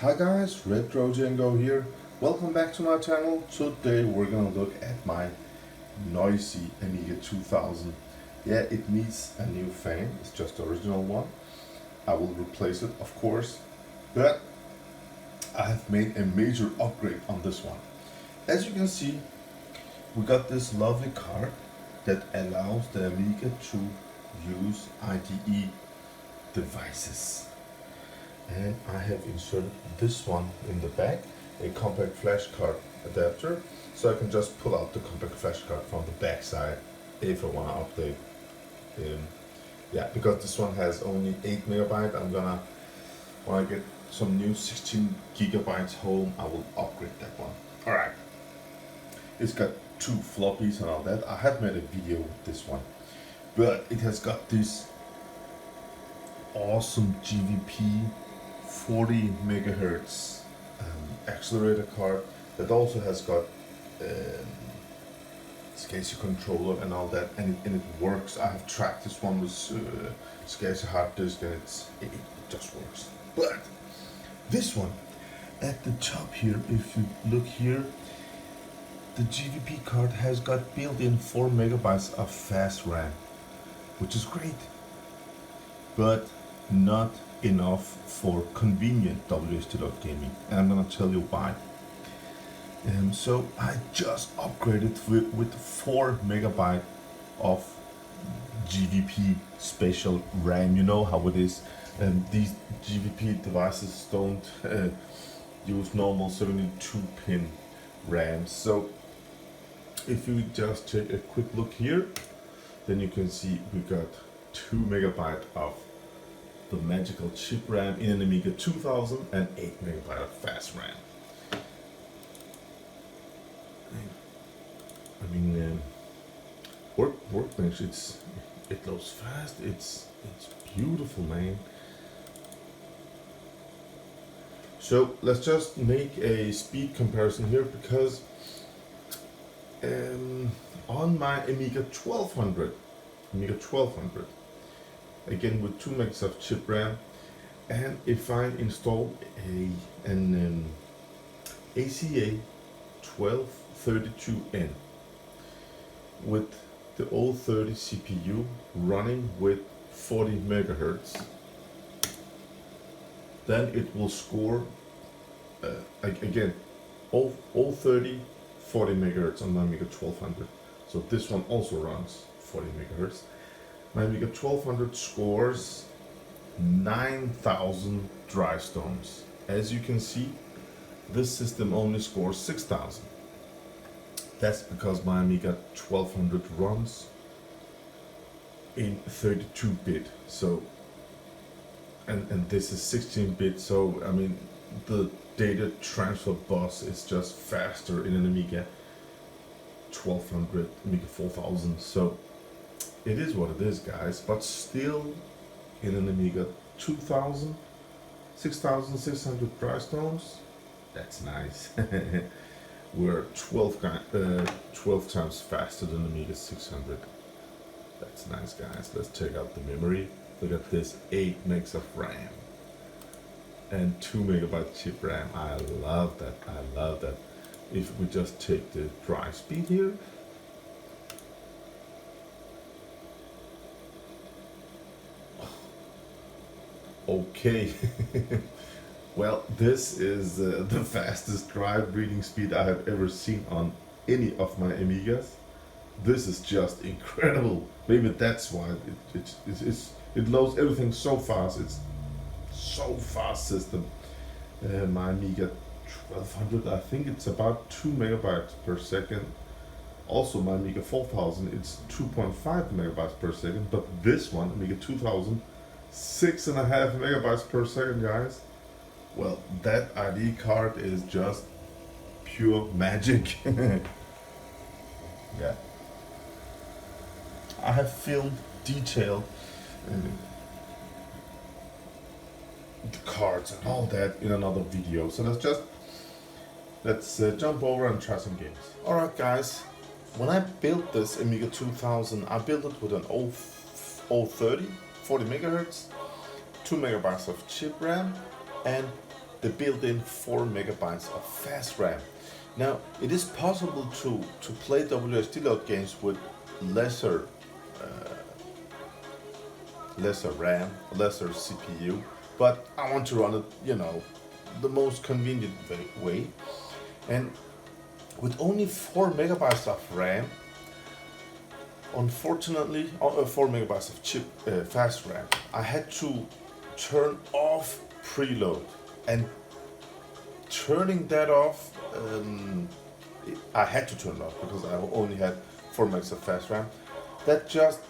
Hi guys, RETROCENGO here. Welcome back to my channel. Today we're gonna look at my noisy Amiga 2000. Yeah, it needs a new fan. It's just the original one. I will replace it, of course, but I have made a major upgrade on this one. As you can see, we got this lovely card that allows the Amiga to use IDE devices. And I have inserted this one in the back, a compact flash card adapter, so I can just pull out the compact flash card from the back side if I want to update. Yeah, because this one has only 8 megabyte, when I get some new 16 gigabytes home, I will upgrade that one. Alright, it's got 2 floppies and all that. I have made a video with this one, but it has got this awesome GVP 40 megahertz accelerator card that also has got SCSI controller and all that, and it works. I have tracked this one with SCSI hard disk, and it just works. But this one at the top here, if you look here, the GVP card has got built-in 4 megabytes of fast RAM, which is great, but not enough for convenient WHDLoad gaming, and I'm gonna tell you why. So I just upgraded with 4 megabyte of GVP special RAM. You know how it is. These GVP devices don't use normal 72-pin RAM. So if you just take a quick look here, then you can see we got 2 megabyte of the magical chip RAM in an Amiga 2000 and 8 megabyte of fast RAM. I mean, workbench, it loads fast. It's beautiful, man. So let's just make a speed comparison here, because on my Amiga 1200, again with 2 megs of chip RAM, and if I install an ACA 1232N with the 030 CPU running with 40 megahertz, then it will score again 030 40 megahertz on my Amiga 1200. So this one also runs 40 megahertz. My Amiga 1200 scores 9,000 dry stones. As you can see, this system only scores 6,000. That's because my Amiga 1200 runs in 32-bit. So, and this is 16-bit. So I mean, the data transfer bus is just faster in an Amiga 1200, Amiga 4000. So it is what it is, guys, but still in an Amiga 2000, 6600 dry stones, that's nice. We're 12 times faster than Amiga 600. That's nice, guys. Let's check out the memory. Look at this, 8 megs of RAM and 2 megabyte chip RAM. I love that, I love that. If we just take the drive speed here, okay. Well, this is the fastest drive reading speed I have ever seen on any of my Amigas. This is just incredible. Maybe that's why it loads everything so fast. It's so fast system. My Amiga 1200, I think it's about 2 megabytes per second. Also my Amiga 4000, it's 2.5 megabytes per second. But this one, Amiga 2000, 6.5 megabytes per second, guys. Well, that ID card is just pure magic. Yeah. I have filmed detailed the cards and all that in another video. So let's jump over and try some games. Alright guys, when I built this Amiga 2000, I built it with an 030, 40 megahertz, 2 megabytes of chip RAM, and the built-in 4 megabytes of fast RAM. Now, it is possible to play WHDLoad games with lesser RAM, lesser CPU, but I want to run it, the most convenient way. And with only 4 megabytes of RAM, unfortunately, 4 megabytes of chip fast RAM, I had to turn off preload. And turning that off, I had to turn it off because I only had 4 megs of fast RAM. That just,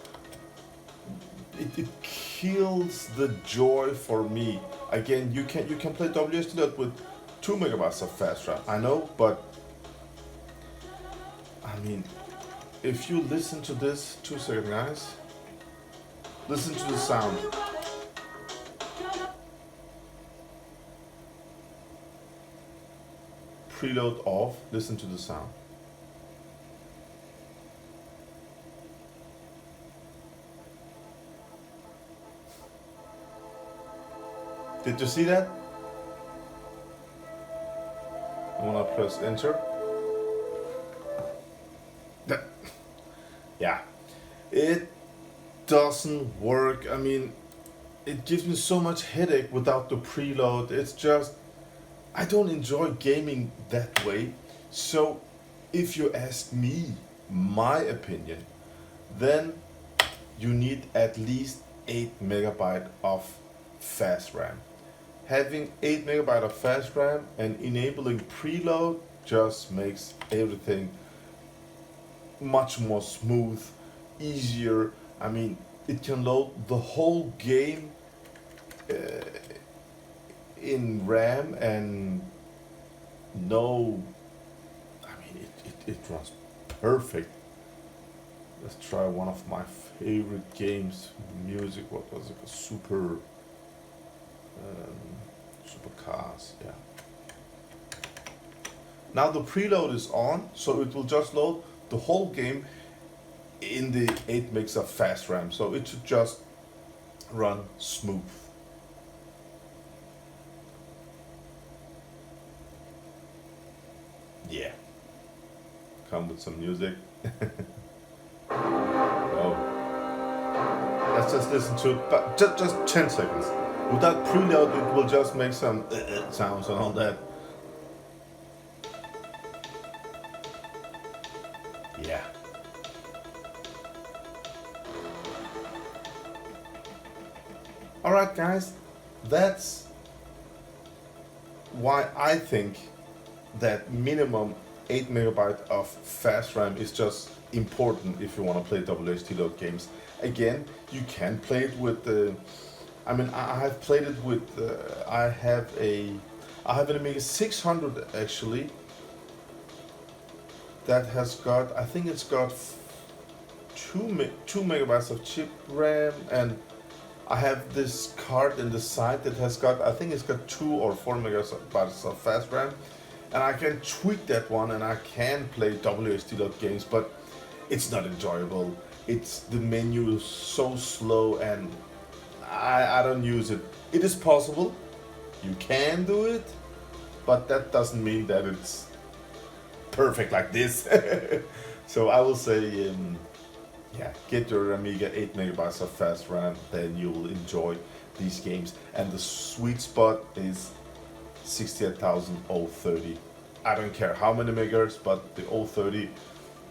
it kills the joy for me. Again, you can play WHDLoad with 2 megabytes of fast RAM, I know, but I mean, if you listen to this, 2 seconds guys, listen to the sound. Preload off, listen to the sound. Did you see that? I wanna press enter. Yeah, it doesn't work. I mean, it gives me so much headache without the preload. It's just, I don't enjoy gaming that way. So if you ask me my opinion, then you need at least 8 megabyte of fast RAM. Having 8 megabyte of fast RAM and enabling preload just makes everything much more smooth, easier. I mean, it can load the whole game in RAM and no, I mean, it runs perfect. Let's try one of my favorite games, music, what was it, Super Cars, yeah. Now the preload is on, so it will just load the whole game in the 8 megs of fast RAM, so it should just run smooth. Yeah, come with some music. Oh, let's just listen to it, but just 10 seconds. Without preload, it will just make some sounds and all that. Yeah. Alright guys, that's why I think that minimum 8 megabyte of fast RAM is just important if you want to play WHDLoad games. Again, you can play it with the, I mean, I have played it with, I have an Amiga 600 actually, that has got, I think it's got 2 megabytes of chip RAM, and I have this card in the side that has got, I think it's got 2 or 4 megabytes of fast RAM, and I can tweak that one and I can play WHDLoad games, but it's not enjoyable. It's, the menu is so slow and I don't use it. It is possible, you can do it, but that doesn't mean that it's perfect like this. So I will say, yeah, get your Amiga 8 megabytes of fast RAM, then you will enjoy these games. And the sweet spot is 68,030. I don't care how many megahertz, but the 030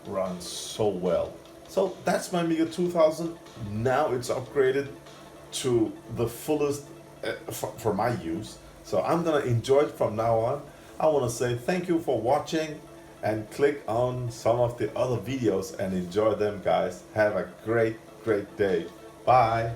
runs so well. So that's my Amiga 2000. Now it's upgraded to the fullest for my use. So I'm gonna enjoy it from now on. I wanna say thank you for watching, and click on some of the other videos and enjoy them, guys. Have a great day. Bye.